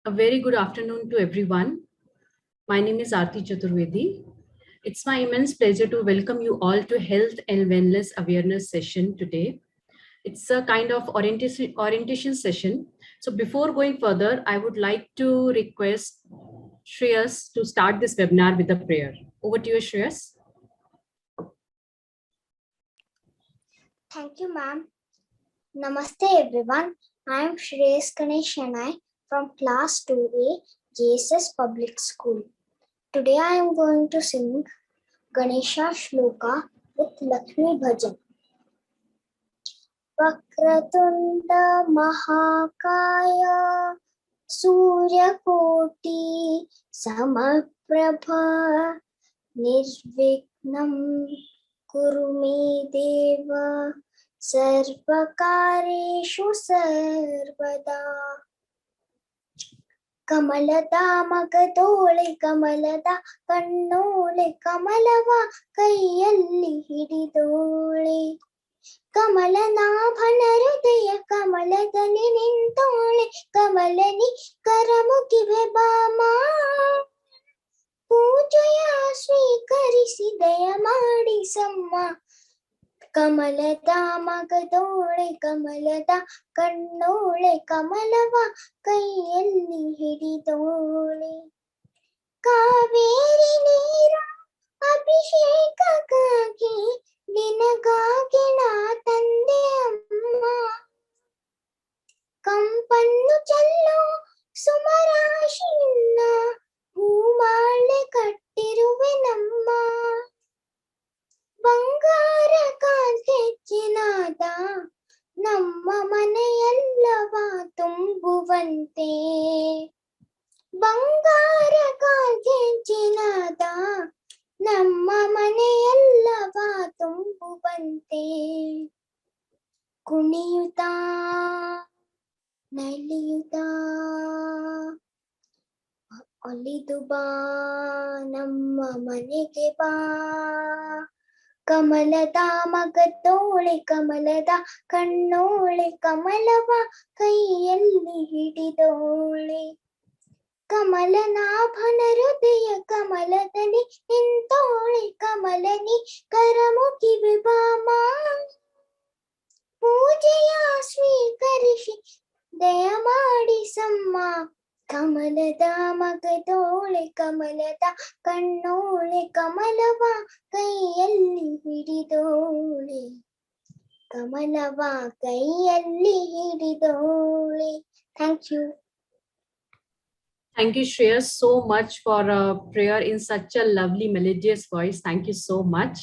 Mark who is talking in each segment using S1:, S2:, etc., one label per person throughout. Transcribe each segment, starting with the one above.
S1: A very good afternoon to everyone. My name is Aarti Chaturvedi. It's my immense pleasure to welcome you all to Health and Wellness Awareness session today. It's a kind of orientation session. So before going further, I would like to request Shreyas to start this webinar with a prayer. Over to you, Shreyas.
S2: Thank you, ma'am. Namaste, everyone. I am Shreyas Ganeshanai from Class 2A, JSS Public School. Today I am going to sing Ganesha Shloka with Lakshmi Bhajan. Vakratunda Mahakaya Suryakoti Samaprabha Nirvignam Kuru me Deva Sarvakareshu Sarvada. ಕಮಲದ ಮಗದೋಳೆ ಕಮಲದ ಕಣ್ಣೋಳೆ ಕಮಲವ ಕೈಯಲ್ಲಿ ಹಿಡಿದೋಳೆ ಕಮಲನಾಭನ ಹೃದಯ ಕಮಲದಲ್ಲಿ ನಿಂತೋಳೆ ಕಮಲನಿ ಕರಮುಗಿವೆ ಬಾಮ ಪೂಜೆಯ ಸ್ವೀಕರಿಸಿ ದಯ ಮಾಡಿ ಸಮ್ಮ ಕಮಲದ ಮಗದೋಳೆ ಕಮಲದ ಕಣ್ಣೋಳೆ ಕಮಲವ ಕೈಯಲ್ಲಿ ಹಿಡಿದೋಳೆ ಕಾವೇರಿ ನೀರ ಅಭಿಷೇಕಕ್ಕಾಗಿ ನಿನಗಾಗಿ ನಾ ತಂದೆ ಅಮ್ಮ ಕಂಪನ್ನು ಚೆಲ್ಲೋ ಸುಮರಾಶಿಯನ್ನ ಹೂಮಾಲೆ ಕಟ್ಟಿರುವೆ ನಮ್ಮ ಬಂಗಾರ ಕಾಂತೆಚ್ಚಿನಾದ ನಮ್ಮ ಮನೆಯೆಲ್ಲವ ತುಂಬುವಂತೆ ಬಂಗಾರ ಕಾಂತೆಚ್ಚಿನಾದ ನಮ್ಮ ಮನೆಯೆಲ್ಲವ ತುಂಬುವಂತೆ ಕುಣಿಯುತ್ತಾ ನಲಿಯುತ್ತಾ ಒಲಿದು ಬಾ ನಮ್ಮ ಮನೆಗೆ ಬಾ ಕಮಲದ ಮಗದೋಳೆ ಕಮಲದ ಕಣ್ಣೋಳೆ ಕಮಲವ ಕೈಯಲ್ಲಿ ಹಿಡಿದೋಳೆ ಕಮಲನಾಭನ ಹೃದಯ ಕಮಲದಲ್ಲಿ ನಿಂತೋಳೆ ಕಮಲನಿ ಕರಮುಗಿವೆ ಬಾಮ ಪೂಜೆಯ ಸ್ವೀಕರಿಸಿ ದಯ ಮಾಡಿ ಸಮ್ಮ ಕಮಲದ ಮಗದೋಳೆ ಕಮಲದ ಕಣ್ಣೋಳೆ ಕಮಲವ ಕೈಯಲ್ಲಿ ಹಿಡಿದೋಳೆ ಕಮಲವ ಕೈಯಲ್ಲಿ ಹಿಡಿದೋಳೆ. Thank you.
S1: Thank you, Shreyas, so much for a prayer in such a lovely melodious voice. Thank you so much.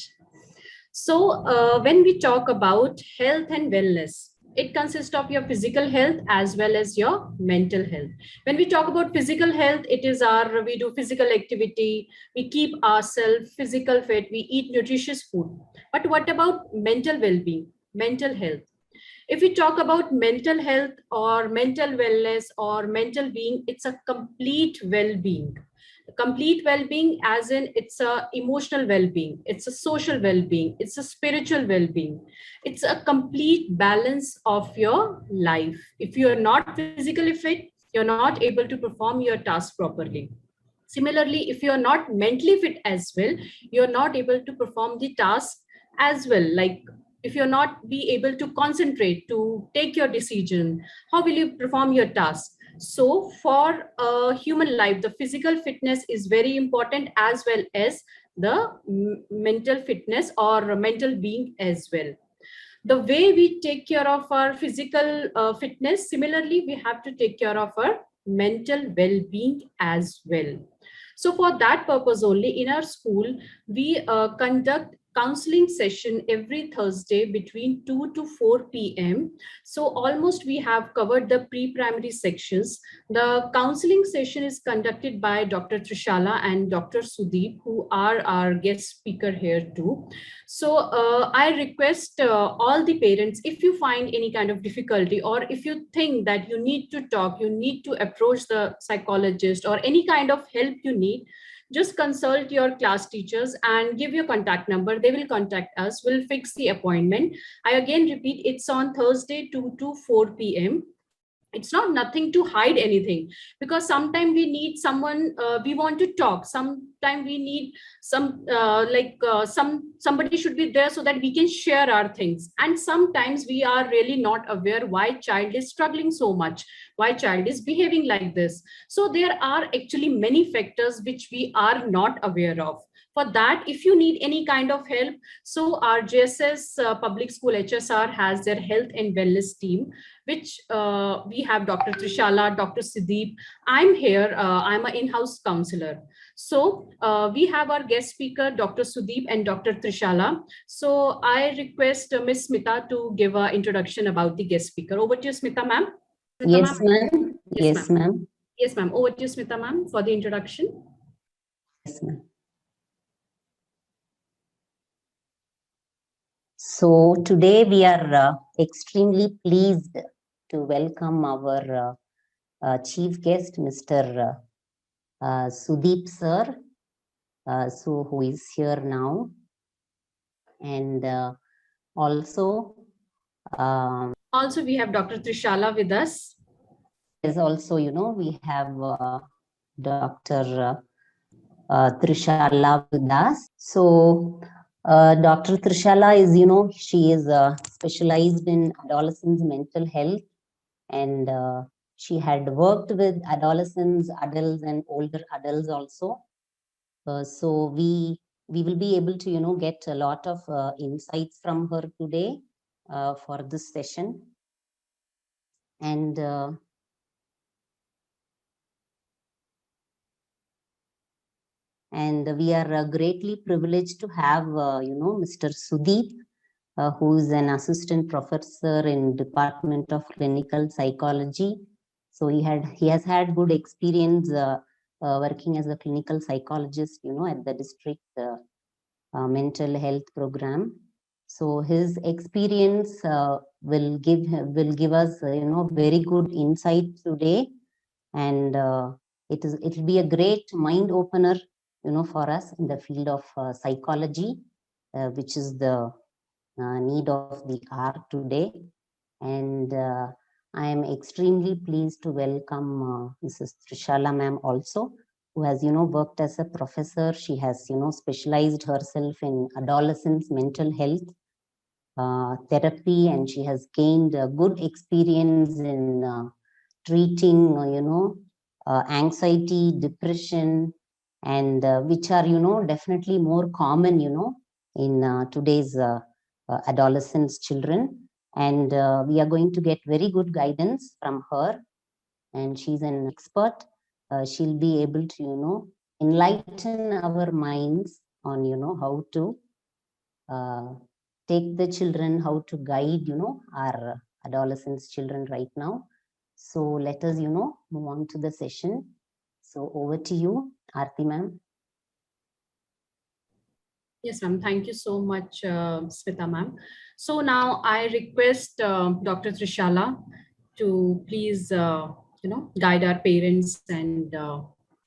S1: So when we talk about health and wellness, it consists of your physical health as well as your mental health. When we talk about physical health, it is we do physical activity, we keep ourselves physical fit, we eat nutritious food. But what about mental well-being, mental health? If we talk about mental health or mental wellness or mental being, it's a complete well-being. Complete well-being as in it's a emotional well-being, it's a social well-being, it's a spiritual well-being, it's a complete balance of your life. If you are not physically fit, you're not able to perform your task properly. Similarly, if you are not mentally fit as well, you're not able to perform the task as well. Like if you're not be able to concentrate to take your decision, how will you perform your task? So for a human life, the physical fitness is very important as well as the mental fitness or mental being as well. The way we take care of our physical fitness, similarly we have to take care of our mental well-being as well. So for that purpose only, in our school we conduct counseling session every Thursday between 2 to 4 p.m. So almost we have covered the pre-primary sections. The counseling session is conducted by Dr. Trishala and Dr. Sudeep, who are our guest speaker here too. So I request all the parents, if you find any kind of difficulty or if you think that you need to talk, you need to approach the psychologist or any kind of help you need, just consult your class teachers and give your contact number. They will contact us, we'll fix the appointment. I again repeat, it's on Thursday 2 to 4 p.m. It's not nothing to hide anything, because sometimes we need someone, we want to talk, sometimes we need somebody should be there so that we can share our things. And sometimes we are really not aware why child is struggling so much, why child is behaving like this. So there are actually many factors which we are not aware of. For that, if you need any kind of help, so our JSS public school HSR has their health and wellness team, which we have Dr. Trishala, Dr. Sudeep. I'm here, I'm an in-house counselor. So we have our guest speaker, Dr. Sudeep and Dr. Trishala. So I request Ms. Smita to give an introduction about the guest speaker. Over to you, Smita ma'am.
S3: Yes, ma'am. Yes, ma'am.
S1: Yes, ma'am. Over to you, Smita ma'am, for the introduction.
S3: Yes, ma'am. So today we are extremely pleased to welcome our chief guest, Mr. Sudeep sir, who is here now, and also
S1: Also, we have Dr. Trishala with us.
S3: is also, we have Dr. Trishala with us. So Dr. Trishala is, she is specialized in adolescents' mental health, and she had worked with adolescents, adults, and older adults also. So we will be able to, get a lot of insights from her today for this session. And we are greatly privileged to have, Mr. Sudeep, who is an assistant professor in Department of Clinical Psychology. So he has had good experience working as a clinical psychologist, at the district mental health program. So his experience will give us, very good insight today, and it will be a great mind opener, for us in the field of psychology, which is the need of the hour today. And I am extremely pleased to welcome Mrs. Trishala ma'am also, who has, worked as a professor. She has, specialized herself in adolescents' mental health therapy, and she has gained a good experience in treating, anxiety, depression, and which are, definitely more common, in today's adolescents, children. And we are going to get very good guidance from her. And she's an expert. She'll be able to, enlighten our minds on, how to take the children, how to guide, our adolescents, children right now. So let us, move on to the session. So over to you, Aarti ma'am.
S1: Yes, ma'am. Thank you so much, Smita ma'am. So now I request Dr. Trishala to please, guide our parents and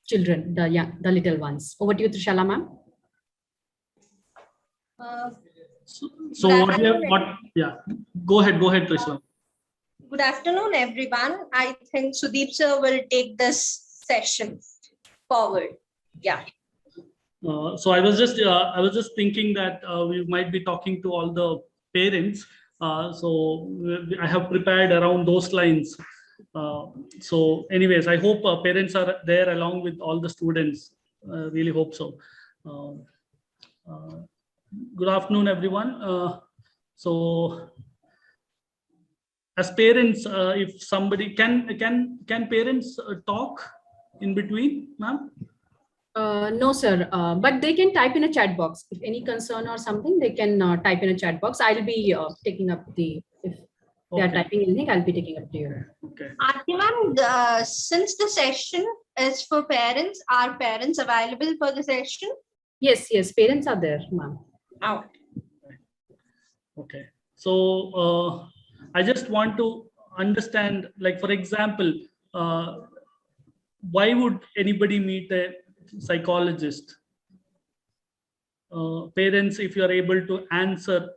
S1: children, the little ones. Over to you, Trishala ma'am.
S4: So yeah, go ahead, Trishala.
S5: Good afternoon, everyone. I think Sudeep sir will take this session forward. Yeah.
S4: So I was just thinking that we might be talking to all the parents. So I have prepared around those lines. So anyways, I hope parents are there along with all the students. Really hope so. Good afternoon, everyone. So as parents, if somebody can parents talk in between, ma'am?
S1: No, sir, but they can type in a chat box. If any concern or something, they can type in a chat box. I'll be taking up if they are typing anything, I'll be taking up to you.
S4: Okay.
S5: Aarti ma'am, since the session is for parents, are parents available for the session?
S1: Yes, parents are there, ma'am.
S5: Oh.
S4: Okay. So I just want to understand, like, for example, why would anybody meet a psychologist? Parents, if you are able to answer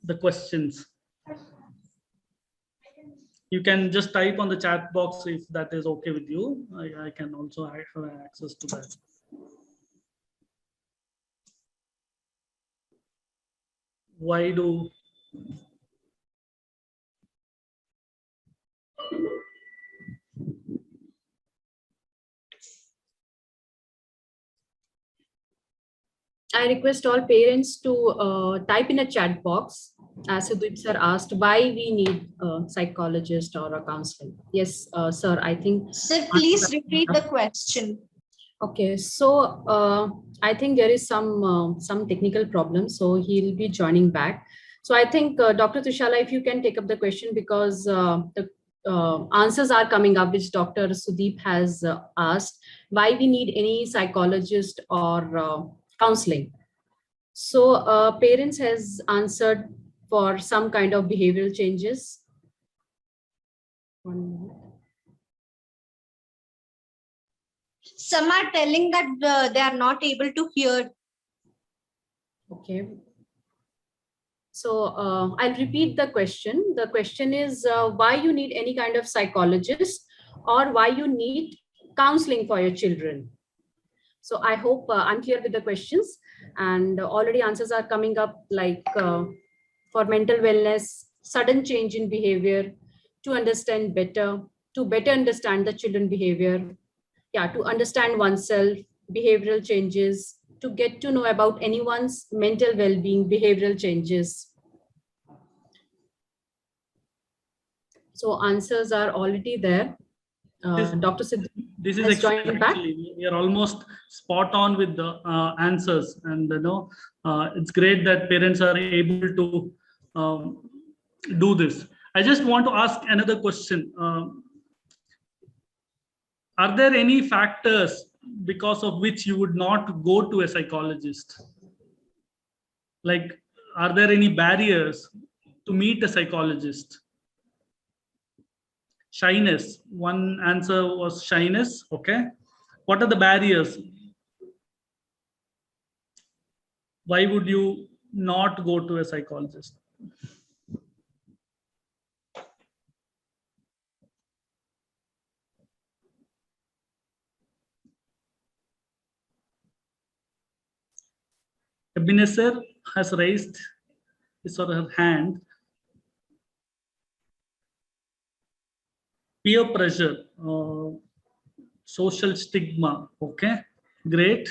S4: the questions. You can just type on the chat box if that is okay with you. I can also have access to that. Why do
S1: I request all parents to type in a chat box, as Sudeep sir asked, why we need a psychologist or a counselor. Yes, sir, I think.
S5: Sir, please repeat the question.
S1: Okay, so I think there is some technical problem, so he'll be joining back. So I think Dr. Tushala, if you can take up the question, because the answers are coming up, which Dr. Sudeep has asked, why we need any psychologist or counseling. So parents has answered for some kind of behavioral changes. 1 minute.
S5: Some are telling that they are not able to hear.
S1: Okay. So I'll repeat the question. The question is why you need any kind of psychologist or why you need counseling for your children. So I hope I'm clear with the questions, and already answers are coming up, like for mental wellness, sudden change in behavior, to understand better, to better understand the children behavior. Yeah, to understand oneself, behavioral changes, to get to know about anyone's mental well-being, behavioral changes. So answers are already there. Dr. Siddhi
S4: this is
S1: has joined
S4: excellent.
S1: back.
S4: Actually, we are almost spot on with the answers, and it's great that parents are able to do this. I just want to ask another question. Are there any factors because of which you would not go to a psychologist? Like, are there any barriers to meet a psychologist? Shyness. One answer was shyness. Okay. What are the barriers? Why would you not go to a psychologist? Ebenezer has raised his or her hand. Peer pressure, social stigma. Okay, great.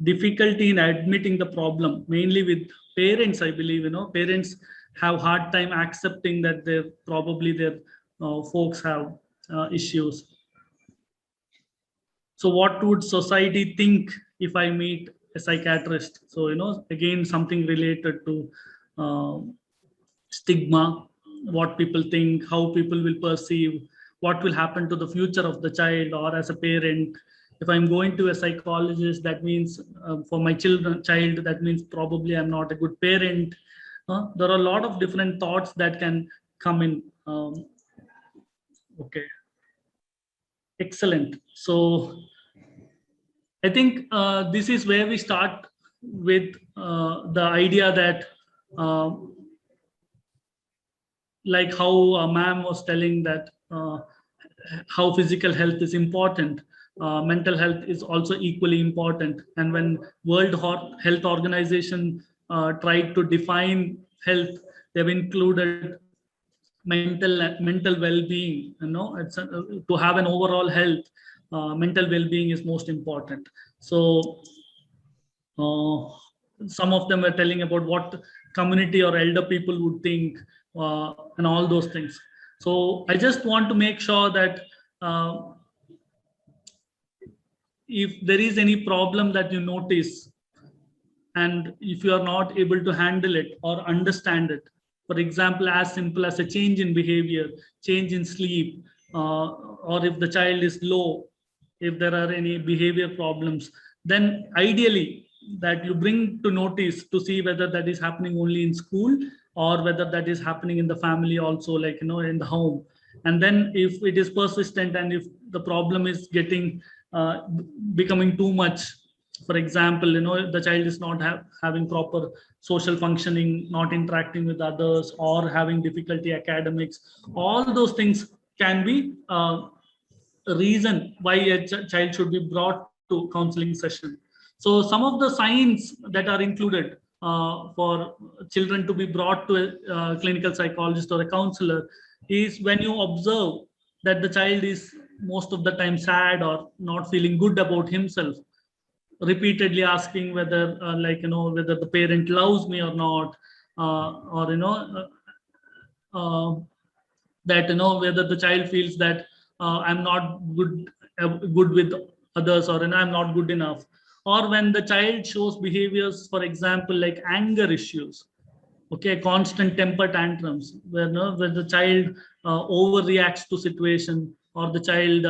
S4: Difficulty in admitting the problem, mainly with parents. I believe parents have hard time accepting that their folks have issues. So what would society think if I meet a psychiatrist? So again, something related to stigma, what people think, how people will perceive, what will happen to the future of the child, or as a parent. If I'm going to a psychologist, that means for my child, that means probably I'm not a good parent. There are a lot of different thoughts that can come in. Okay, excellent. So I think this is where we start with the idea that like how ma'am was telling that how physical health is important, mental health is also equally important. And when World Health Organization tried to define health, they've included mental well-being. It's to have an overall health, mental well-being is most important. So some of them were telling about what community or elder people would think, and all those things. So I just want to make sure that if there is any problem that you notice, and if you are not able to handle it or understand it, for example, as simple as a change in behavior, change in sleep, or if the child is low, if there are any behavior problems, then ideally that you bring to notice to see whether that is happening only in school or whether that is happening in the family also, like in the home. And then if it is persistent and if the problem is getting becoming too much, For example, the child is not having proper social functioning, not interacting with others, or having difficulty academics. All those things can be a reason why a child should be brought to counseling session. So some of the signs that are included for children to be brought to a clinical psychologist or a counselor is when you observe that the child is most of the time sad or not feeling good about himself, repeatedly asking whether whether the parent loves me or not, or that whether the child feels that I'm not good with others, or I'm not good enough. Or when the child shows behaviors, for example, like anger issues, okay, constant temper tantrums, where when the child overreacts to situation, or the child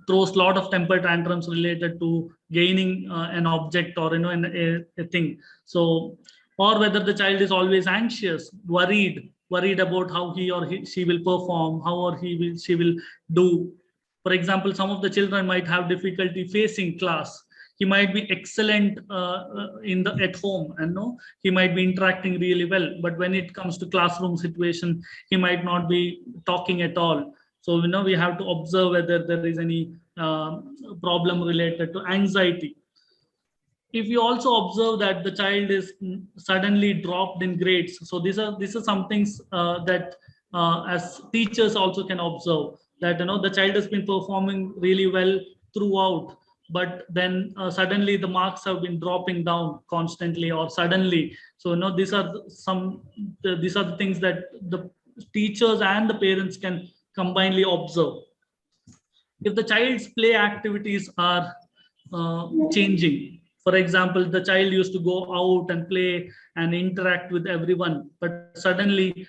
S4: throws a lot of temper tantrums related to gaining an object, or a thing. So, or whether the child is always anxious, worried about how she will perform, how or she will do. For example, some of the children might have difficulty facing class. He might be excellent at home, and he might be interacting really well, but when it comes to classroom situation, he might not be talking at all. So we have to observe whether there is any problem related to anxiety. If you also observe that the child is suddenly dropped in grades, so these are some things that as teachers also can observe, that the child has been performing really well throughout, but then suddenly the marks have been dropping down constantly or suddenly. So these are the things that the teachers and the parents can combinedly observe. If the child's play activities are changing, for example, the child used to go out and play and interact with everyone, but suddenly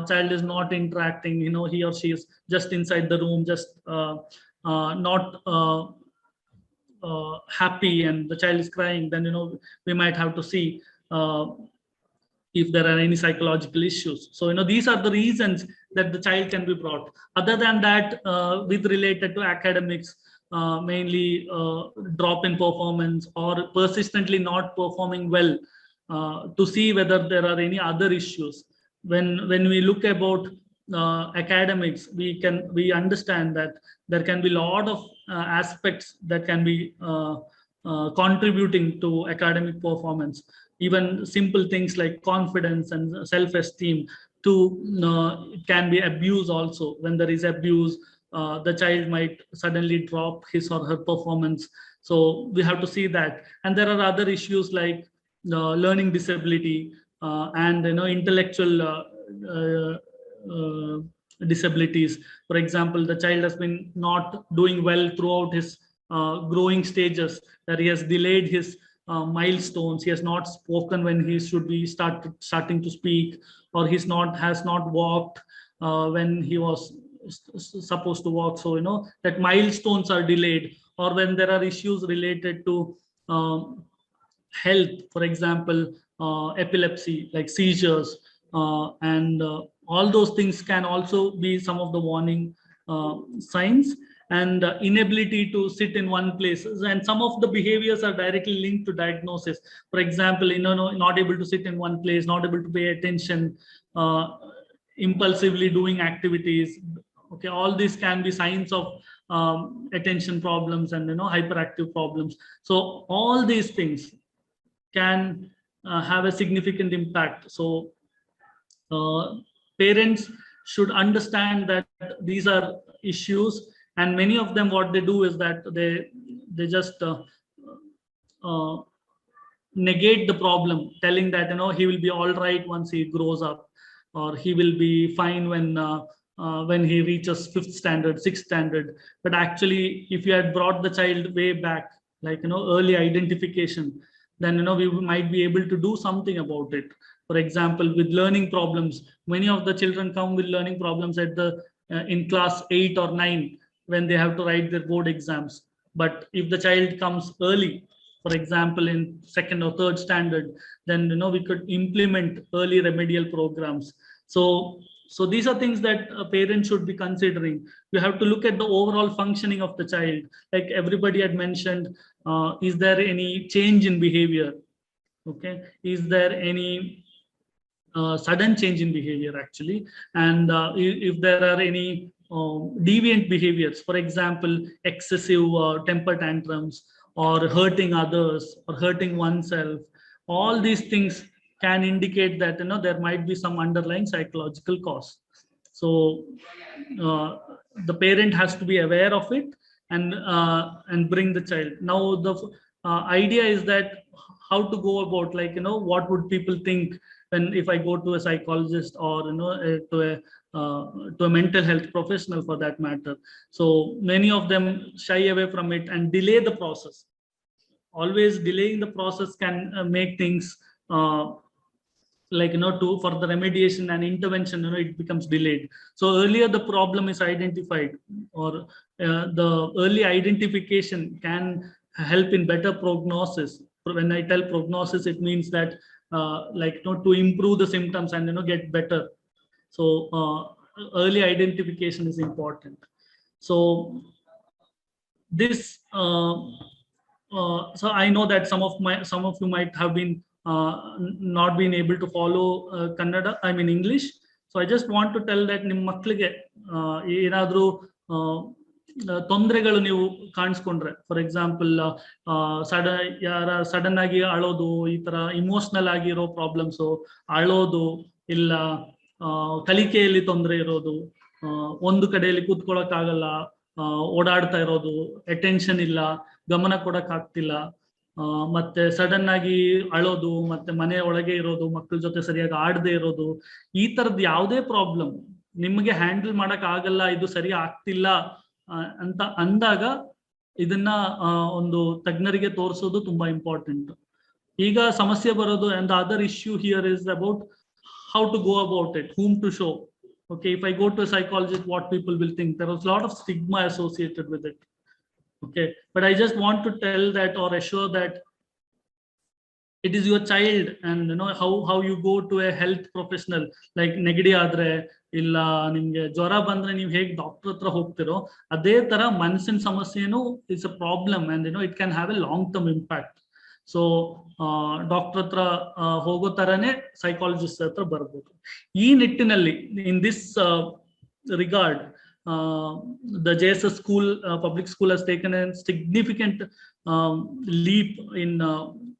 S4: child is not interacting, he or she is just inside the room, just not happy, and the child is crying, then we might have to see if there are any psychological issues. So these are the reasons that the child can be brought. Other than that, with related to academics, mainly drop in performance or persistently not performing well, to see whether there are any other issues. When we look about academics, we understand that there can be a lot of aspects that can be contributing to academic performance. Even simple things like confidence and self-esteem can be abused also. When there is abuse, the child might suddenly drop his or her performance. So we have to see that. And there are other issues like learning disability and intellectual disabilities. For example, the child has been not doing well throughout his growing stages, that he has delayed his milestones. He has not spoken when he should be starting to speak, or has not walked when he was supposed to walk. So that milestones are delayed. Or when there are issues related to health, for example, epilepsy, like seizures, and all those things can also be some of the warning signs. And inability to sit in one place, and some of the behaviors are directly linked to diagnosis. For example, not able to sit in one place, not able to pay attention, impulsively doing activities. Okay, all these can be signs of attention problems and hyperactive problems. So all these things can have a significant impact. So parents should understand that these are issues, and many of them, what they do is that they just negate the problem, telling that he will be all right once he grows up, or he will be fine when he reaches 5th standard, 6th standard. But actually, if you had brought the child way back, like early identification, then we might be able to do something about it. For example, with learning problems, many of the children come with learning problems at the in class 8 or 9, when they have to write their board exams. But if the child comes early, for example, in 2nd or 3rd standard, then we could implement early remedial programs. So So these are things that parents should be considering. You have to look at the overall functioning of the child. Like everybody had mentioned, is there any change in behavior? Okay, is there any sudden change in behavior actually? And if there are any deviant behaviors, for example, excessive temper tantrums, or hurting others, or hurting oneself, all these things can indicate that there might be some underlying psychological cause. So the parent has to be aware of it and bring the child. Now the idea is that how to go about, like, what would people think when, if I go to a psychologist, or to a mental health professional for that matter. So many of them shy away from it and delay the process. Always delaying the process can make things like, for the remediation and intervention, it becomes delayed. So earlier the problem is identified, or the early identification can help in better prognosis. When I tell prognosis, it means that like, to improve the symptoms and get better. So early identification is important. So this so I know that some of you might have been not been able to follow Kannada, I mean English. So I just want to tell that ನಿಮ್ಮ ಮಕ್ಕಳಿಗೆ ಏನಾದರೂ ತೊಂದರೆಗಳು ನೀವು ಕಾಣಿಸ್ಕೊಂಡ್ರೆ, for example sudden ಆಗಿ ಅಳೋದು, ಈ ತರ emotional ಆಗಿರೋ problems, ಅಳೋದು, ಇಲ್ಲ ಕಲಿಕೆಯಲ್ಲಿ ತೊಂದರೆ ಇರೋದು, ಒಂದು ಕಡೆಯಲ್ಲಿ ಕೂತ್ಕೊಳ್ಳೋಕ್ ಆಗಲ್ಲ, ಓಡಾಡ್ತಾ ಇರೋದು, ಅಟೆನ್ಷನ್ ಇಲ್ಲ, ಗಮನ ಕೊಡಕ್ ಆಗ್ತಿಲ್ಲ, ಮತ್ತೆ ಸಡನ್ ಆಗಿ ಅಳೋದು, ಮತ್ತೆ ಮನೆ ಒಳಗೆ ಇರೋದು, ಮಕ್ಕಳ ಜೊತೆ ಸರಿಯಾಗಿ ಆಡದೆ ಇರೋದು, ಈ ತರದ್ ಯಾವುದೇ ಪ್ರಾಬ್ಲಮ್ ನಿಮ್ಗೆ ಹ್ಯಾಂಡಲ್ ಮಾಡಕ್ ಆಗಲ್ಲ, ಇದು ಸರಿ ಆಗ್ತಿಲ್ಲ ಅಂತ ಅಂದಾಗ ಇದನ್ನ ಒಂದು ತಜ್ಞರಿಗೆ ತೋರಿಸೋದು ತುಂಬಾ ಇಂಪಾರ್ಟೆಂಟ್. ಈಗ ಸಮಸ್ಯೆ ಬರೋದು, and the other issue here is about how to go about it, whom to show. Okay, if I go to a psychologist, what people will think. There was a lot of stigma associated with it. Okay, but I just want to tell that, or assure that it is your child, and how you go to a health professional. Like ನೆಗಡಿ ಆದ್ರೆ, ಇಲ್ಲ ನಿಮ್ಗೆ ಜ್ವರ ಬಂದ್ರೆ ನೀವು ಹೇಗೆ doctor ಹತ್ರ ಹೋಗ್ತಿರೋ, ಅದೇ ತರ ಮನಸ್ಸಿನ ಸಮಸ್ಯೆನೂ is a problem, and it can have a long term impact. So doctor ಹತ್ರ ಹೋಗೋ ತರನೇ ಸೈಕಾಲಜಿಸ್ಟ್ ಹತ್ರ ಬರ್ಬೋದು. ಈ ನಿಟ್ಟಿನಲ್ಲಿ, in this regard, the JSS school, public school, has taken a significant leap in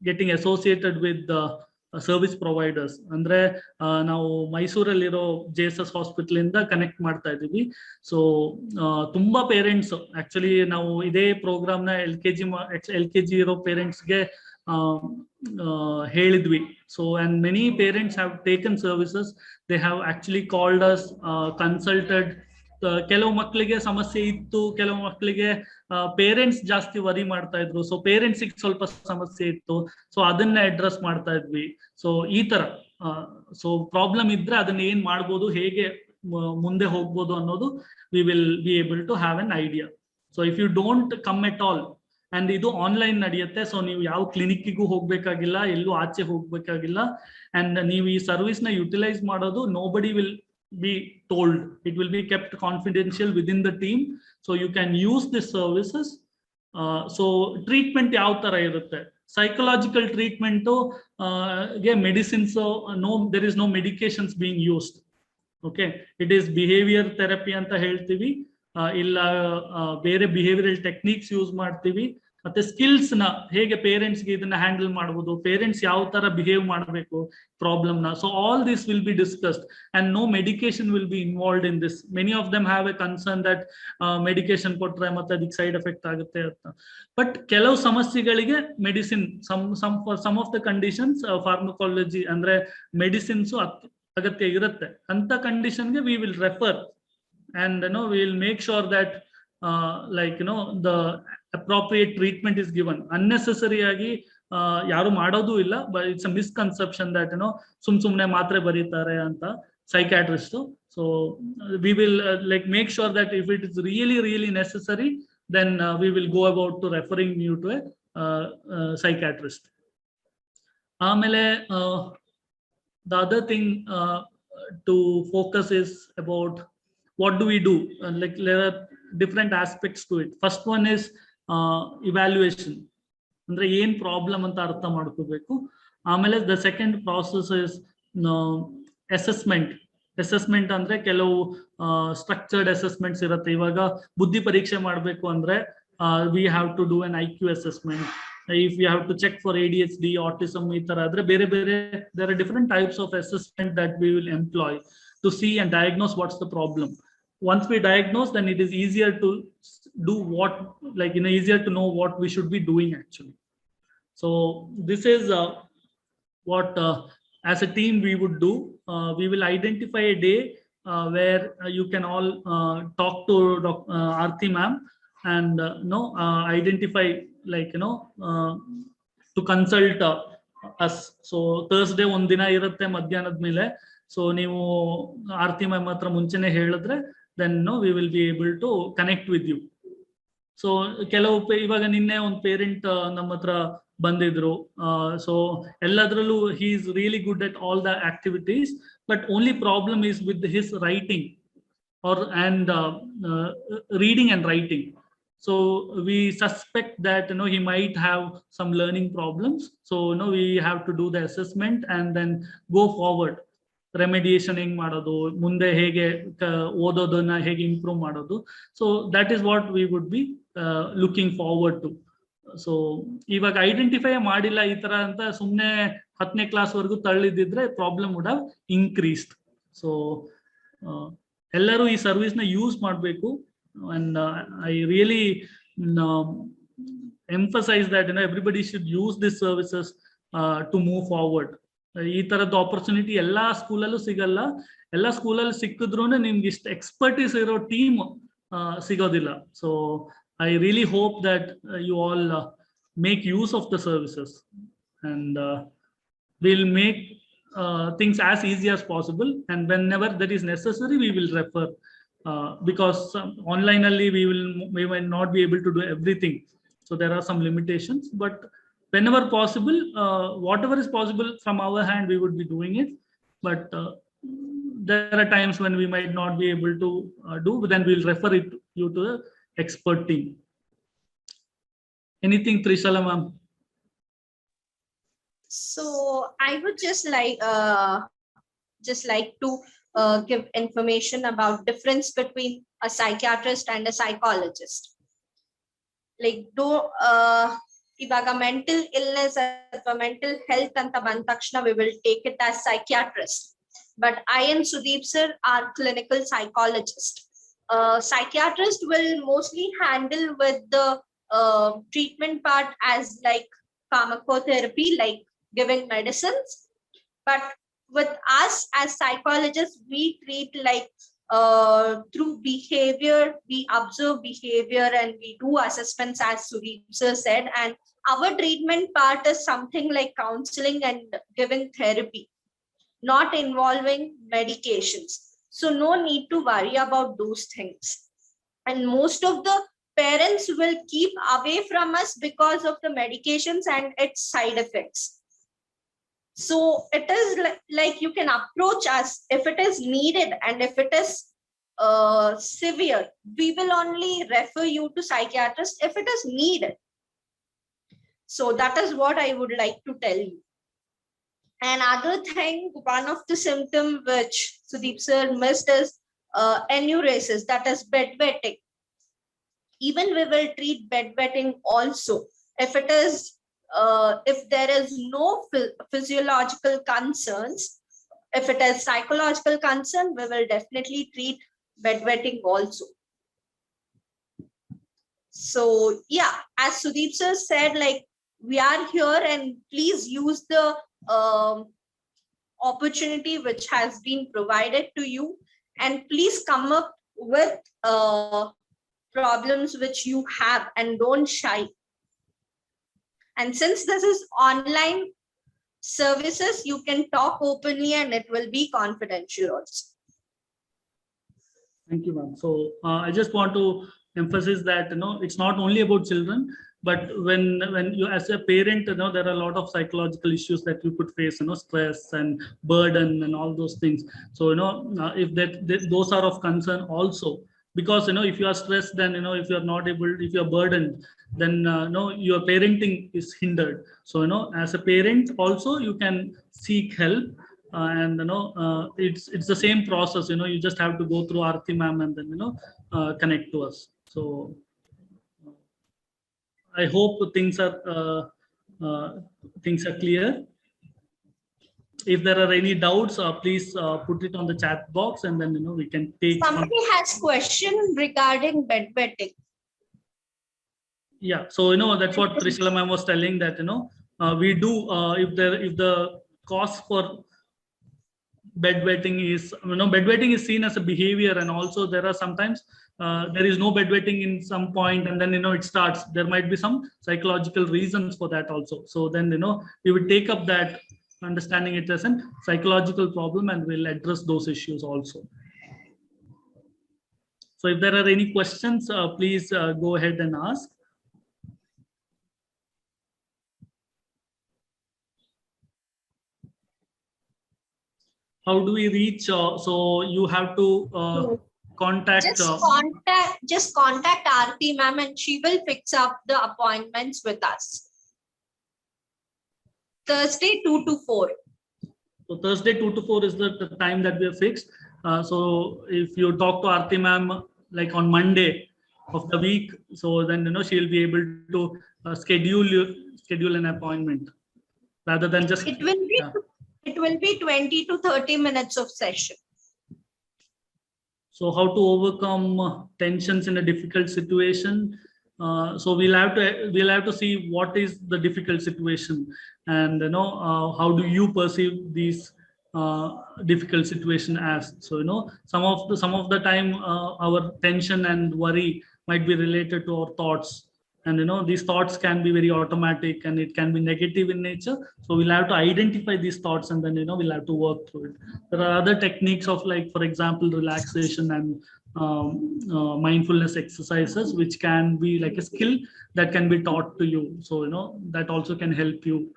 S4: getting associated with service providers. ಅಂದ್ರೆ ನಾವು ಮೈಸೂರಲ್ಲಿರೋ JSS hospital ಇಂದ ಕನೆಕ್ಟ್ ಮಾಡ್ತಾ ಇದೀವಿ. ಸೊ ತುಂಬಾ ಪೇರೆಂಟ್ಸ್, ಆಕ್ಚುಲಿ ನಾವು ಇದೇ ಪ್ರೋಗ್ರಾಮ್ ನ LKG ಇರೋ ಪೇರೆಂಟ್ಸ್ಗೆ ಹೇಳಿದ್ವಿ. So and many parents have taken services. They have actually called us, consulted. ಕೆಲವು ಮಕ್ಕಳಿಗೆ ಸಮಸ್ಯೆ ಇತ್ತು, ಕೆಲವು ಮಕ್ಕಳಿಗೆ ಪೇರೆಂಟ್ಸ್ ಜಾಸ್ತಿ ವರಿ ಮಾಡ್ತಾ ಇದ್ರು. ಸೊ ಪೇರೆಂಟ್ಸ್ ಸ್ವಲ್ಪ ಸಮಸ್ಯೆ ಇತ್ತು, ಸೊ ಅದನ್ನ ಅಡ್ರೆಸ್ ಮಾಡ್ತಾ ಇದ್ವಿ. ಸೊ ಈ ತರ ಸೊ ಪ್ರಾಬ್ಲಮ್ ಇದ್ರೆ ಅದನ್ನ ಏನ್ ಮಾಡ್ಬೋದು, ಹೇಗೆ ಮುಂದೆ ಹೋಗ್ಬೋದು ಅನ್ನೋದು we will be able to have an idea. So if you don't come at all, and ಇದು ಆನ್ಲೈನ್ ನಡೆಯುತ್ತೆ, ಸೊ ನೀವು ಯಾವ ಕ್ಲಿನಿಕ್ಕಿಗೂ ಹೋಗ್ಬೇಕಾಗಿಲ್ಲ, ಎಲ್ಲೂ ಆಚೆ ಹೋಗ್ಬೇಕಾಗಿಲ್ಲ, ಅಂಡ್ ನೀವು ಈ ಸರ್ವಿಸ್ ನ ಯುಟಿಲೈಸ್ ಮಾಡೋದು, nobody will be told. It will be kept confidential within the team, so you can use these services. So treatment yav tara irutte, psychological treatment ge medicines, no, there is no medications being used. Okay, it is behavior therapy anta heltivi, illa bere behavioral techniques use ಮಾಡ್ತೀವಿ. ಮತ್ತೆ skills ನ ಹೇಗೆ parents ಗೆ ಇದನ್ನ handle ಮಾಡಬಹುದು, parents ಯಾವ ತರ behave ಮಾಡಬೇಕು ಪ್ರಾಬ್ಲಮ್ ನ. So all this will be discussed, and no medication will be involved in this. Many of them have a concern that medication ಕೊಟ್ರೆ ಮತ್ತೆ ಅದಕ್ಕೆ ಸೈಡ್ ಎಫೆಕ್ಟ್ ಆಗುತ್ತೆ ಅಂತ. ಬಟ್ ಕೆಲವು ಸಮಸ್ಯೆಗಳಿಗೆ medicine, some of the conditions pharmacology ಅಂದ್ರೆ medicines ಅಗತ್ಯ ಇರುತ್ತೆ. ಅಂತ ಕಂಡೀಷನ್ಗೆ we will refer, and we will make sure that like the appropriate treatment is given. Unnecessary agi yaru madodu illa, but it's a misconception that sumne matre baritare anta psychiatrist. So we will like make sure that if it is really necessary, then we will go about to referring you to a psychiatrist. Amele the other thing to focus is about what do we do. Like there are different aspects to it. First one is evaluation. ಅಂದ್ರೆ ಏನ್ problem ಅಂತ ಅರ್ಥ ಮಾಡ್ಕೋಬೇಕು. ಆಮೇಲೆ the second process is assessment ಅಂದ್ರೆ ಕೆಲವು structured assessments ಇರುತ್ತೆ. ಇವಾಗ ಬುದ್ಧಿ ಪರೀಕ್ಷೆ ಮಾಡಬೇಕು ಅಂದ್ರೆ we have to do an IQ assessment. if you have to check for ADHD, autism, ಈ ತರ ಆದ್ರೆ ಬೇರೆ ಬೇರೆ there are different types of assessment that we will employ to see and diagnose what's the problem. Once we diagnose, then it is easier to do what, like, easier to know what we should be doing actually. So this is what as a team we would do. We will identify a day where you can all talk to Aarti ma'am and identify, like, to consult us. So Thursday ಒಂದಿನ ಇರುತ್ತೆ ಮಧ್ಯಾಹ್ನದ ಮೇಲೆ. So ನೀವು ಆರ್ತಿ ma'am ಹತ್ರ ಮುಂಚೆನೆ ಹೇಳಿದ್ರೆ then we will be able to connect with you. So ಕೆಲವು ಇವಾಗ ನಿನ್ನೆ ಒಂದು ಪೇರೆಂಟ್ ನಮ್ಮ ಹತ್ರ ಬಂದಿದ್ರು. ಸೊ ಎಲ್ಲದರಲ್ಲೂ he is really good at all the activities, but only problem is with his writing and reading and writing. So we suspect that he might have some learning problems. So we have to do the assessment and then go forward. Remediation ಹೆಂಗ್ ಮಾಡೋದು, ಮುಂದೆ ಹೇಗೆ ಓದೋದನ್ನ ಹೇಗೆ improve ಮಾಡೋದು. So that is what we would be looking forward to. So ಇವಾಗ identify ಮಾಡಿಲ್ಲ ಈ ತರ ಅಂತ ಸುಮ್ನೆ 10ನೇ ಕ್ಲಾಸ್ ವರೆಗೂ ತಳ್ಳಿದಿದ್ರೆ problem would have increased. So ಎಲ್ಲರೂ ಈ ಸರ್ವಿಸ್ ನ ಯೂಸ್ ಮಾಡಬೇಕು. And I really emphasize that everybody should use these services to move forward. ಈ ತರದ ಆಪರ್ಚುನಿಟಿ ಎಲ್ಲಾ ಸ್ಕೂಲಲ್ಲೂ ಸಿಗಲ್ಲ. ಎಲ್ಲಾ ಸ್ಕೂಲಲ್ಲಿ ಸಿಕ್ಕಿದ್ರು ನಿಮ್ಗೆ ಇಷ್ಟು ಎಕ್ಸ್ಪರ್ಟೀಸ್ ಇರೋ ಟೀಮ್ ಸಿಗೋದಿಲ್ಲ. So I really hope that you all make use of the services and we'll make things as easy as possible, and whenever that is necessary we will refer. Because online only we might not be able to do everything, so there are some limitations, but whenever possible, whatever is possible from our hand we would be doing it. But there are times when we might not be able to do, but then we'll refer you to the expert team. Anything, Trishala ma'am?
S5: So I would just like to give information about difference between a psychiatrist and a psychologist. Like though ivaga mental illness or mental health anta band takshana we will take it as psychiatrist, but I and Sudeep sir are clinical psychologist. Psychiatrist will mostly handle with the treatment part as like pharmacotherapy, like giving medicines, but with us as psychologists we treat like through behavior. We observe behavior and we do assessments as Sudeep sir said, and our treatment part is something like counseling and giving therapy, not involving medications. So no need to worry about those things, and most of the parents will keep away from us because of the medications and its side effects. So it is like you can approach us if it is needed, and if it is severe, we will only refer you to psychiatrist if it is needed. So that is what I would like to tell you. Another thing, one of the symptoms which Sudeep sir missed is enuresis, that is bedwetting. Even we will treat bedwetting also. If it is if there is no physiological concerns, if it is psychological concern, we will definitely treat bedwetting also. So yeah, as Sudeep sir said, like we are here, and please use the opportunity which has been provided to you, and please come up with problems which you have and don't shy. And since this is online services, you can talk openly and it will be confidential also.
S4: Thank you, ma'am. So I just want to emphasize that it's not only about children. but when you as a parent, there are a lot of psychological issues that you could face, stress and burden and all those things. So if those are of concern also, because if you are stressed, then if you are not able, if you are burdened, then your parenting is hindered. So as a parent also you can seek help, and it's the same process. You just have to go through Aarti ma'am and then connect to us. So I hope things are clear. If there are any doubts, please put it on the chat box, and then we can take.
S5: Somebody has question regarding bedwetting.
S4: Yeah, so that's what Trishula ma'am was telling, that we do, if the cause for bedwetting is, bedwetting is seen as a behavior, and also there are sometimes there is no bedwetting in some point, and then it starts. There might be some psychological reasons for that also. So then we would take up that, understanding it as a psychological problem, and we'll address those issues also. So if there are any questions, please go ahead and ask. How do we reach? So you have to contact.
S5: Just contact Aarti ma'am, and she will fix up the appointments with us. Thursday 2 to 4.
S4: So Thursday 2 to 4 is the time that we have fixed. So if you talk to Aarti ma'am like on Monday of the week, so then she'll be able to schedule an appointment, rather than just.
S5: It will be 20 to 30 minutes of session.
S4: So how to overcome tensions in a difficult situation. So we'll have to see what is the difficult situation, and how do you perceive these difficult situation as. So some of the time our tension and worry might be related to our thoughts, and these thoughts can be very automatic, and it can be negative in nature. So we'll have to identify these thoughts, and then we'll have to work through it. There are other techniques of, like, for example, relaxation and mindfulness exercises, which can be like a skill that can be taught to you. So that also can help you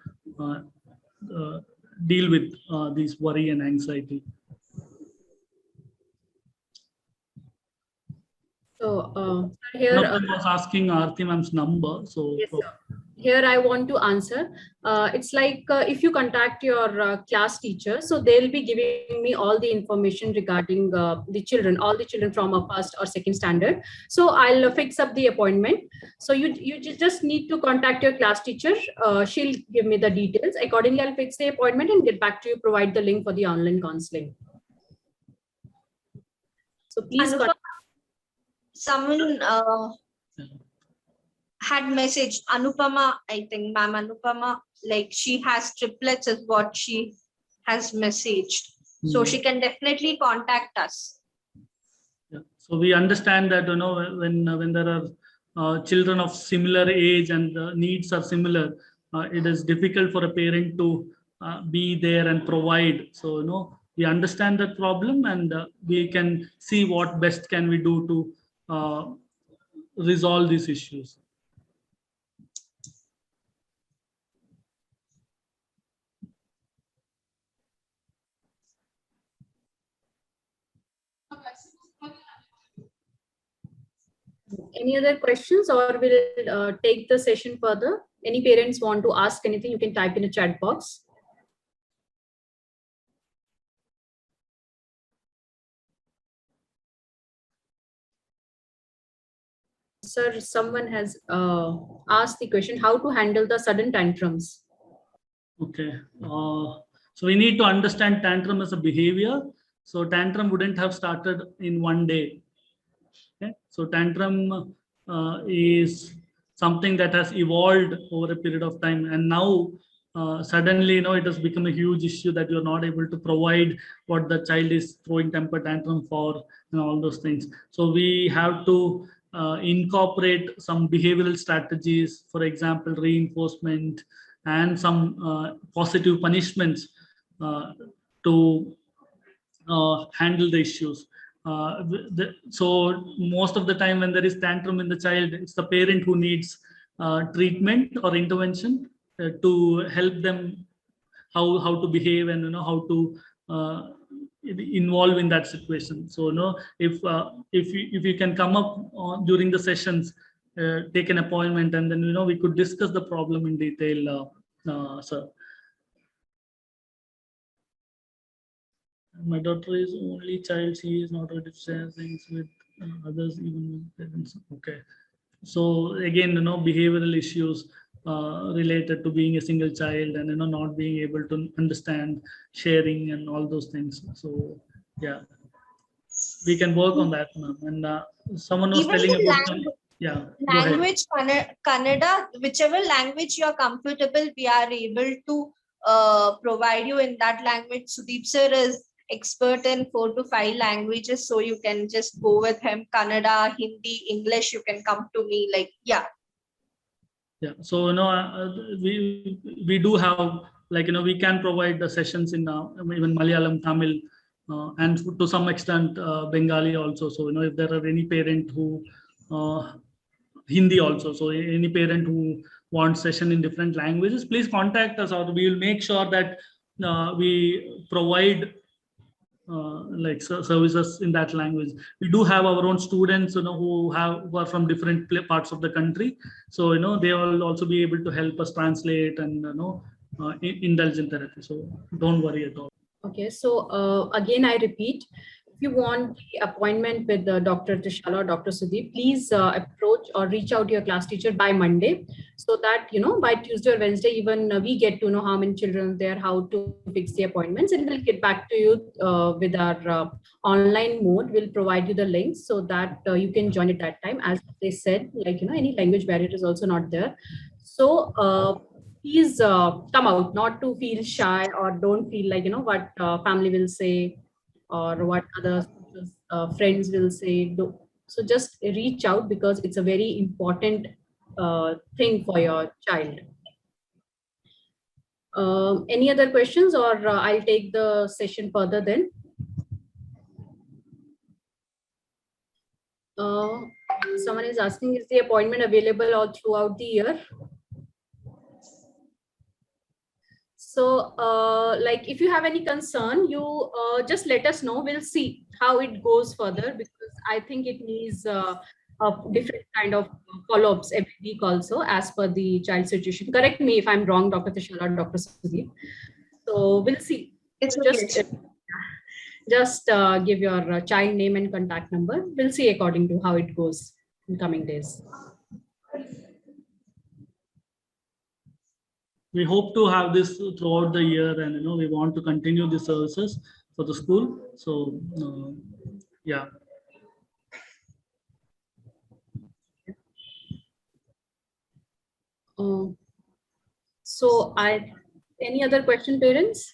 S4: deal with these worry and anxiety.
S1: So here
S4: I was asking Aarti ma'am's number. So
S1: yes, sir. Here I want to answer. It's like if you contact your class teacher, so they'll be giving me all the information regarding all the children from a first or second standard. So I'll fix up the appointment. So you just need to contact your class teacher. She'll give me the details. Accordingly, I'll fix the appointment and get back to you, provide the link for the online counseling. So please contact.
S5: Someone had messaged Anupama, I think, ma'am Anupama, like she has triplets is what she has messaged. So she can definitely contact us.
S4: Yeah. So we understand that when there are children of similar age and the needs are similar, it is difficult for a parent to be there and provide. So we understand that problem, and we can see what best can we do to resolve these issues.
S1: Any other questions, or we'll take the session further? Any parents want to ask anything, you can type in the chat box. Sir, someone has asked the question, how to handle the sudden tantrums?
S4: Okay. So we need to understand tantrum as a behavior. So tantrum wouldn't have started in one day. Okay. So tantrum is something that has evolved over a period of time, and now suddenly it has become a huge issue that you're not able to provide what the child is throwing temper tantrum for, and all those things. So we have to incorporate some behavioral strategies, for example, reinforcement and some positive punishments to handle the issues. So most of the time when there is tantrum in the child, it's the parent who needs treatment or intervention to help them how to behave and how to involve in that situation. So if you can come up during the sessions, take an appointment, and then we could discuss the problem in detail, sir. My daughter is only child. She is not ready to share things with others, even with parents. Okay. So again, behavioral issues related to being a single child and not being able to understand sharing and all those things. So yeah, we can work on that, ma'am. And someone was
S5: Even
S4: telling
S5: the
S4: about yeah. Go ahead.
S5: language, Kannada, whichever language you are comfortable, we are able to provide you in that language. Sudeep sir is expert in 4 to 5 languages, so you can just go with him. Kannada, Hindi, English, you can come to me. Like, yeah.
S4: Yeah, so we do have, like we can provide the sessions in even Malayalam, Tamil, and to some extent Bengali also. So if there are any parent who Hindi also, so any parent who wants session in different languages, please contact us, or we will make sure that we provide services in that language. We do have our own students, who are from different parts of the country. So they will also be able to help us translate and indulge in therapy. So don't worry at all.
S1: Okay, so again, I repeat, if you want the appointment with Dr. Tishala or Dr. Sudeep, please approach or reach out to your class teacher by Monday, so that by Tuesday or Wednesday, even we get to know how many children are there, how to fix the appointments, and we'll get back to you with our online mode. We'll provide you the links so that you can join at that time. As they said, any language barrier is also not there. So please come out, not to feel shy, or don't feel like what family will say or what other friends will say. So just reach out, because it's a very important thing for your child. Any other questions, or I'll take the session further then. Someone is asking, is the appointment available all throughout the year? So like, if you have any concern, you just let us know. We'll see how it goes further, because I think it needs a different kind of follow-ups every week also, as per the child situation. Correct me if I'm wrong, Dr. Tishala or Dr. Sudeep. So we'll see.
S5: It's
S1: Just give your child name and contact number. We'll see according to how it goes in coming days.
S4: We hope to have this throughout the year, and we want to continue the services for the school. So yeah.
S1: So any other question, parents?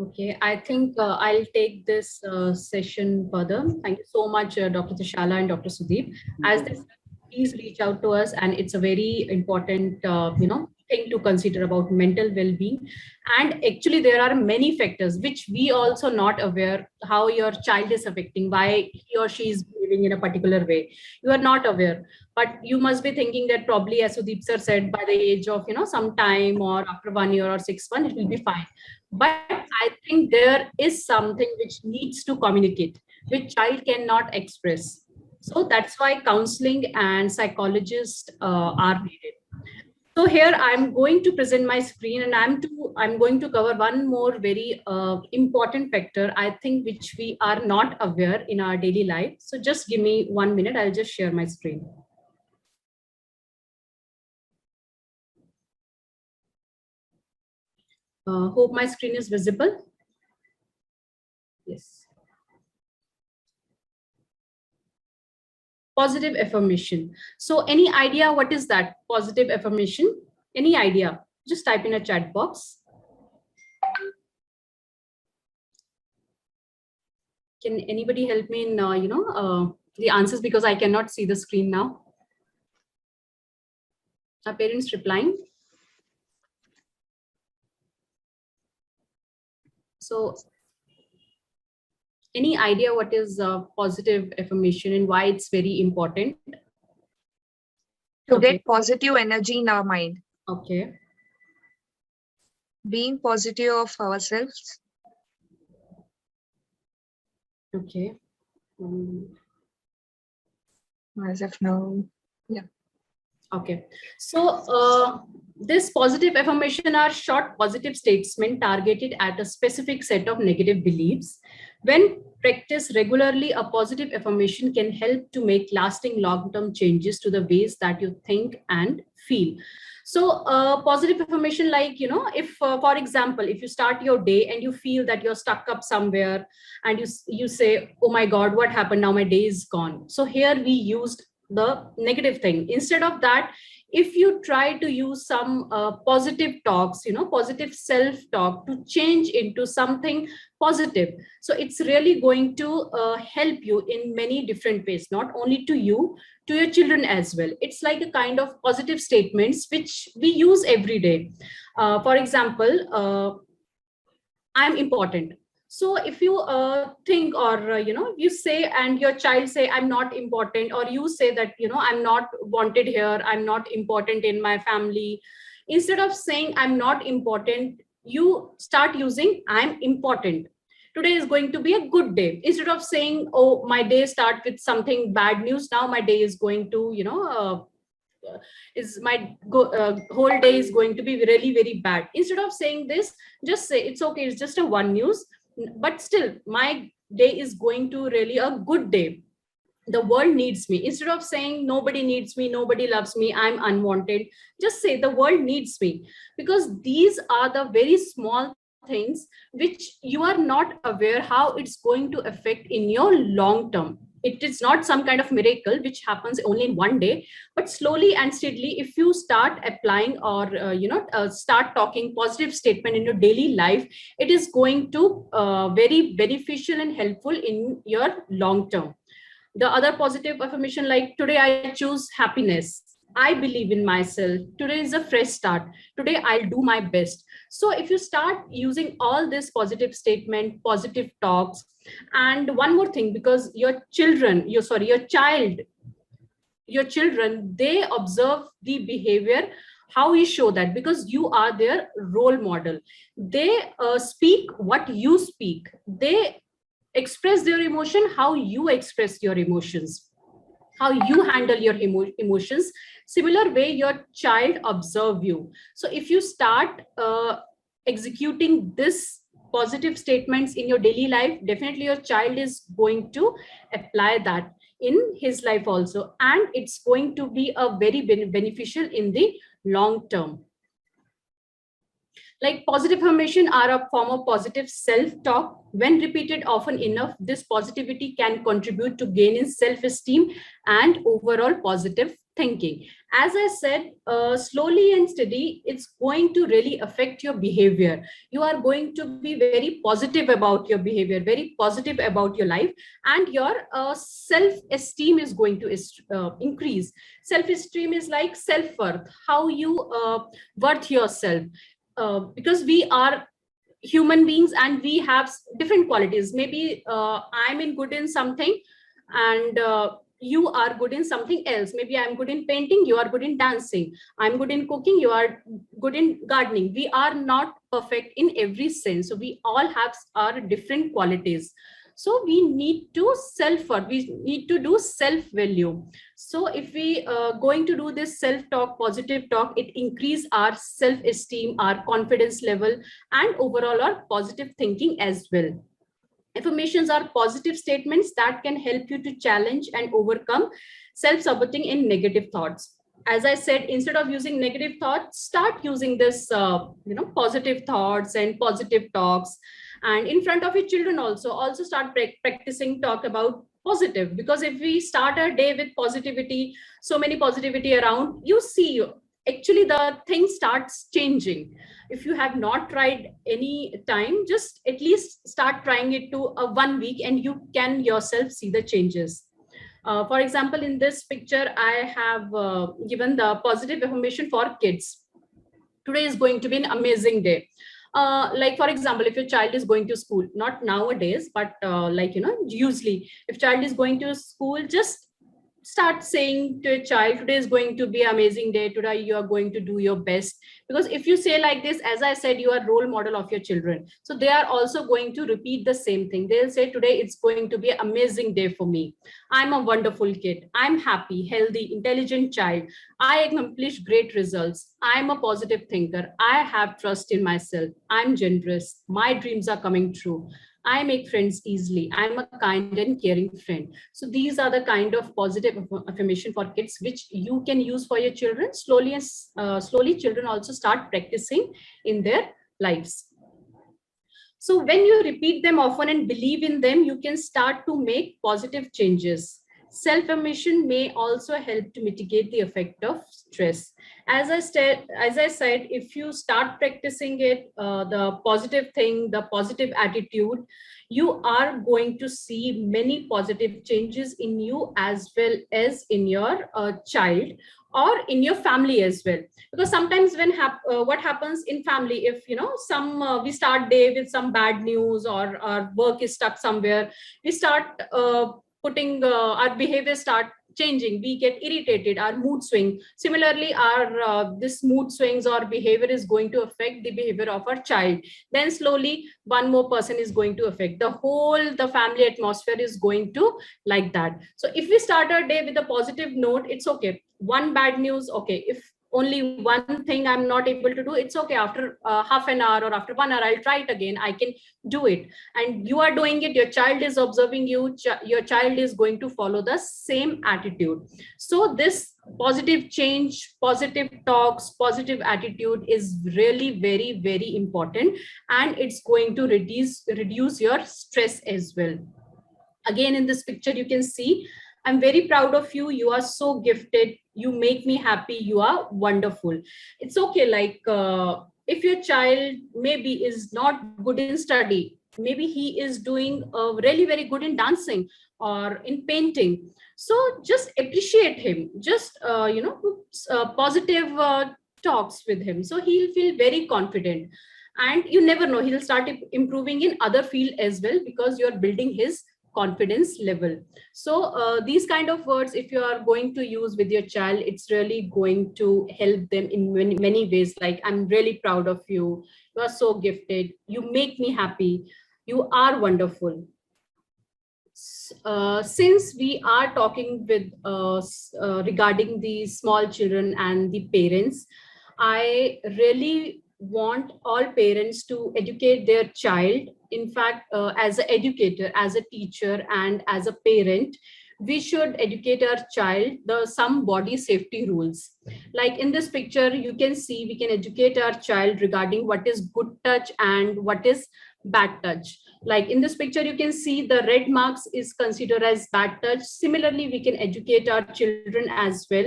S1: Okay, I think I'll take this session further. Thank you so much, Dr. Tishala and Dr. Sudeep. As this, please reach out to us, and it's a very important, thing to consider about mental well-being. And actually, there are many factors which we also not aware how your child is affecting, why he or she is behaving in a particular way. You are not aware, but you must be thinking that probably, as Sudeep sir said, by the age of some time, or after 1 year or 6 months, it will be fine. But I think there is something which needs to communicate, which child cannot express. So that's why counseling and psychologists are needed. So here I'm going to present my screen, and I'm going to cover one more very important factor, I think, which we are not aware in our daily life. So just give me 1 minute. I'll just share my screen. Hope my screen is visible. Yes. Positive affirmation. So any idea what is that positive affirmation? Any idea? Just type in a chat box. Can anybody help me in the answers, because I cannot see the screen now? Are parents replying? So Any idea what is positive affirmation and why it's very important?
S6: To
S1: Okay.
S6: get positive energy in our mind.
S1: Okay.
S6: Being positive of ourselves.
S1: Okay.
S6: As of now.
S1: Okay. So this positive affirmation are short positive statements targeted at a specific set of negative beliefs. When practiced regularly, a positive affirmation can help to make lasting long-term changes to the ways that you think and feel. So positive affirmation, like, you know, if for example, if you start your day and you feel that you're stuck up somewhere and you say, oh my God, what happened? Now my day is gone. So here we used the negative thing. Instead of that, if you try to use some positive talks, you know, positive self talk to change into something positive, so it's really going to help you in many different ways, not only to you, to your children as well. It's like a kind of positive statements which we use every day. For example, I'm important. So if you think, or you know, you say and your child say I'm not important, or you say that, you know, I'm not wanted here, I'm not important in my family, instead of saying I'm not important, you start using I'm important. Today is going to be a good day. Instead of saying, oh, my day start with something bad news, now my day is going to, you know, is my whole day is going to be really very bad. Instead of saying this, just say it's okay, it's just a one news, but still my day is going to really a good day. The world needs me. Instead of saying nobody needs me, nobody loves me, I'm unwanted, just say the world needs me. Because these are the very small things which you are not aware how it's going to affect in your long term. It is not some kind of miracle which happens only in one day, but slowly and steadily, if you start applying, or start talking positive statement in your daily life, it is going to very beneficial and helpful in your long term. The other positive affirmation, like today I choose happiness, I believe in myself, today is a fresh start, today I'll do my best. So if you start using all this positive statement, positive talks, and one more thing, because your children, your children, they observe the behavior, how you show that, because you are their role model. They speak what you speak, they express their emotion how you express your emotions, how you handle your emotions. Similar way your child observe you. So if you start executing this positive statements in your daily life, definitely your child is going to apply that in his life also, and it's going to be a very beneficial in the long term. Like positive affirmation are a form of positive self-talk. When repeated often enough, this positivity can contribute to gain in self-esteem and overall positive thinking. As I said, slowly and steady, it's going to really affect your behavior. You are going to be very positive about your behavior, very positive about your life, and your self-esteem is going to increase. Self-esteem is like self-worth, how you worth yourself. Because we are human beings and we have different qualities. Maybe I'm in good in something, and you are good in something else. Maybe I'm good in painting, you are good in dancing. I'm good in cooking, you are good in gardening. We are not perfect in every sense, so we all have our different qualities. So we need to self-worth, we need to do self-value. So if we going to do this self-talk, positive talk, it increase our self-esteem, our confidence level, and overall our positive thinking as well. Affirmations are positive statements that can help you to challenge and overcome self-saboting and negative thoughts. As I said, instead of using negative thoughts, start using this, positive thoughts and positive talks. And in front of your children also start practicing talk about positive, because if we start our day with positivity, so many positivity around, you see, actually the thing starts changing. If you have not tried any time, just at least start trying it to one week, and you can yourself see the changes. For example, in this picture, I have given the positive affirmation for kids. Today is going to be an amazing day. Like for example, if your child is going to school, not nowadays, but usually if child is going to school, just start saying to a child, today is going to be an amazing day, today you are going to do your best. Because if you say like this, as I said, you are role model of your children, so they are also going to repeat the same thing. They'll say, today it's going to be an amazing day for me, I'm a wonderful kid, I'm happy, healthy, intelligent child, I accomplished great results, I'm a positive thinker, I have trust in myself, I'm generous, my dreams are coming true, I make friends easily, I'm a kind and caring friend. So these are the kind of positive affirmation for kids which you can use for your children. Slowly and slowly, children also start practicing in their lives. So when you repeat them often and believe in them, you can start to make positive changes. Self-affirmation may also help to mitigate the effect of stress. As I said, if you start practicing it, the positive thing, the positive attitude, you are going to see many positive changes in you as well as in your child or in your family as well. Because sometimes when what happens in family, if we start day with some bad news, or our work is stuck somewhere, we start putting our behavior start changing, we get irritated, our mood swing. Similarly, our this mood swings or behavior is going to affect the behavior of our child. Then slowly one more person is going to affect the family atmosphere is going to like that. So if we start our day with a positive note, it's okay. One bad news, okay, if only one thing I'm not able to do, it's okay. After half an hour or after 1 hour, I'll try it again, I can do it. And you are doing it, your child is observing you, your child is going to follow the same attitude. So this positive change, positive talks, positive attitude is really very, very important, and it's going to reduce your stress as well. Again, in this picture, you can see, I'm very proud of you. You are so gifted. You make me happy. You are wonderful. It's okay. Like if your child maybe is not good in study, maybe he is doing really very good in dancing or in painting. So just appreciate him. Just positive talks with him. So he'll feel very confident. And you never know, he'll start improving in other field as well, because you're building his confidence level. So these kind of words, if you are going to use with your child, it's really going to help them in many, many ways. Like, I'm really proud of you. You are so gifted. You make me happy. You are wonderful. Since we are talking with regarding the small children and the parents, I really want all parents to educate their child. In fact, as an educator, as a teacher, and as a parent, we should educate our child some body safety rules. Like in this picture, you can see we can educate our child regarding what is good touch and what is bad touch. Like in this picture, you can see the red marks is considered as bad touch. Similarly, we can educate our children as well.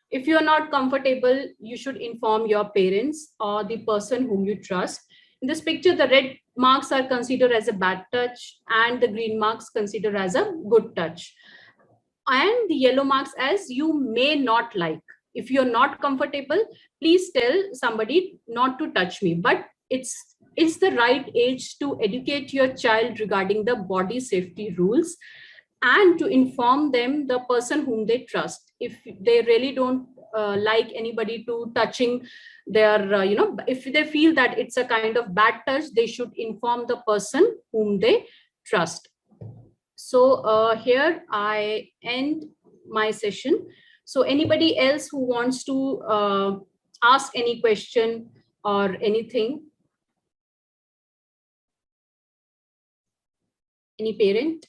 S1: If you are not comfortable, you should inform your parents or the person whom you trust. In this picture, the red marks are considered as a bad touch and the green marks considered as a good touch. And the yellow marks as you may not like. If you're not comfortable, please tell somebody not to touch me. But it's the right age to educate your child regarding the body safety rules, and to inform them the person whom they trust. If they really don't like anybody to touching their, if they feel that it's a kind of bad touch, they should inform the person whom they trust. So here I end my session. So anybody else who wants to ask any question or anything? Any parent?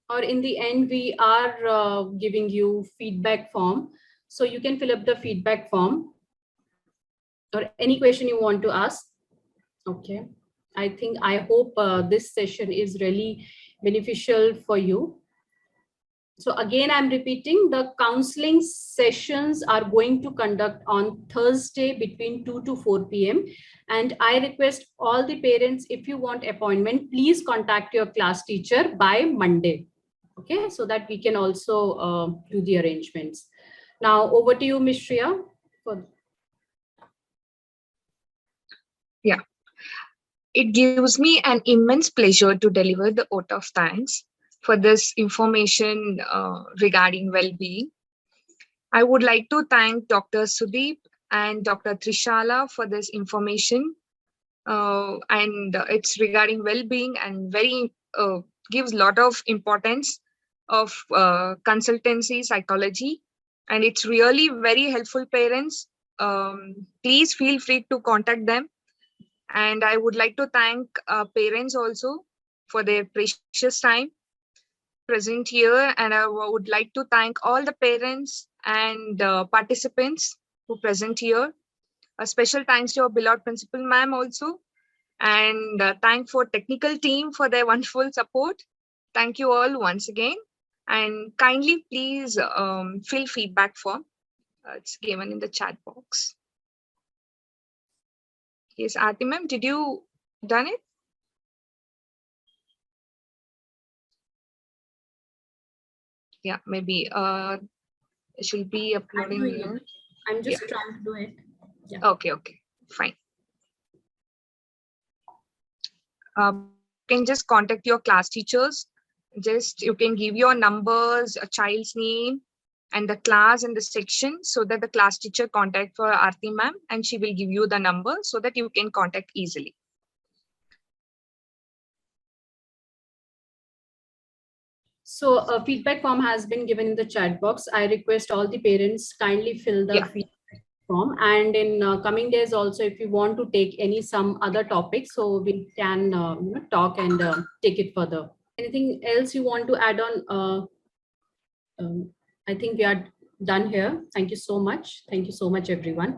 S1: Or in the end, we are giving you feedback form. So you can fill up the feedback form, or any question you want to ask. Okay. I hope this session is really beneficial for you. So again, I'm repeating, the counseling sessions are going to conduct on Thursday between 2 to 4 p.m. And I request all the parents, if you want appointment, please contact your class teacher by Monday. Okay, so that we can also do the arrangements. Now over to you, Ms. Shreya.
S6: It gives me an immense pleasure to deliver the vote of thanks for this information regarding well-being. I would like to thank Dr. Sudeep and Dr. Trishala for this information. And it's regarding well-being and very gives lot of importance of consultancy psychology. And it's really very helpful, parents. Please feel free to contact them. And I would like to thank parents also for their precious time present here. And I would like to thank all the parents and participants who present here. A special thanks to our beloved principal ma'am also. And thank for technical team for their wonderful support. Thank you all once again. And kindly please fill feedback form. It's given in the chat box. Yes, Aarti ma'am, did you done it? Yeah, maybe it should be uploading
S1: doing
S6: here.
S1: I'm just trying to do it.
S6: Okay, fine. You can just contact your class teachers. Just you can give your numbers, a child's name, and the class and the section, so that the class teacher contact for Aarti ma'am, and she will give you the number so that you can contact easily.
S1: So a feedback form has been given in the chat box. I request all the parents kindly fill the feedback form. And in coming days also, if you want to take some other topics, so we can talk and take it further. Anything else you want to add on? I think we are done here. Thank you so much. Thank you so much, everyone.